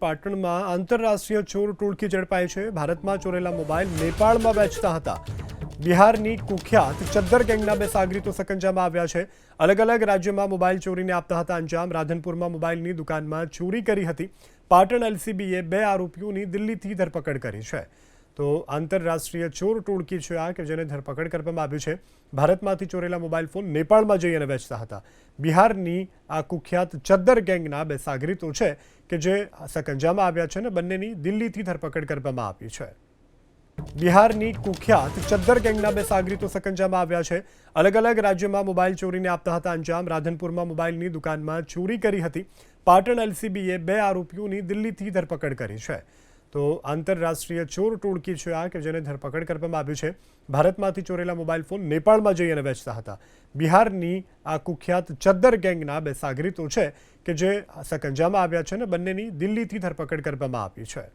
પાટણમાં આંતરરાષ્ટ્રીય ચોર ટોળકી ઝડપાઈ છે। ભારતમાં ચોરેલા મોબાઈલ નેપાળમાં વેચતા હતા। બિહારની કુખ્યાત ચદ્દર ગેંગના બે સાગરીતો સકંજામાં આવ્યા છે। અલગ અલગ રાજ્યોમાં મોબાઈલ ચોરીને આપતા હતા અંજામ। રાધનપુરમાં મોબાઈલની દુકાનમાં ચોરી કરી હતી। પાટણ એલસીબીએ બે આરોપીઓની દિલ્હીથી ધરપકડ કરી છે। તો આંતરરાષ્ટ્રીય ચોર ટોળકી છે આ કે જેને ધરપકડ કરવામાં આવી છે। ભારતમાંથી ચોરેલા મોબાઈલ ફોન નેપાળમાં જઈ અને વેચતા હતા। બિહારની આ કુખ્યાત ચદ્દર ગેંગના બે સાગરીતો છે કે જે સકંજામાં આવ્યા છે અને બંનેની દિલ્હીથી ધરપકડ કરવામાં આવી છે। બિહારની કુખ્યાત ચદ્દર ગેંગના બે સાગરીતો સકંજામાં આવ્યા છે। અલગ અલગ રાજ્યોમાં મોબાઈલ ચોરીને આપતા હતા અંજામ। રાધનપુરમાં મોબાઈલની દુકાનમાં ચોરી કરી હતી। પાટણ એલસીબીએ બે આરોપીઓની દિલ્હીથી ધરપકડ કરી છે। તો આંતરરાષ્ટ્રીય ચોર ટોળકી છે આ કે જેને ધરપકડ કરવામાં આવી છે। ભારતમાંથી ચોરેલા મોબાઈલ ફોન નેપાળમાં જઈ અને વેચતા હતા। બિહારની આ કુખ્યાત ચદ્દર ગેંગના બે સાગરીતો છે કે જે સકંજામાં આવ્યા છે અને બંનેની દિલ્હીથી ધરપકડ કરવામાં આવી છે।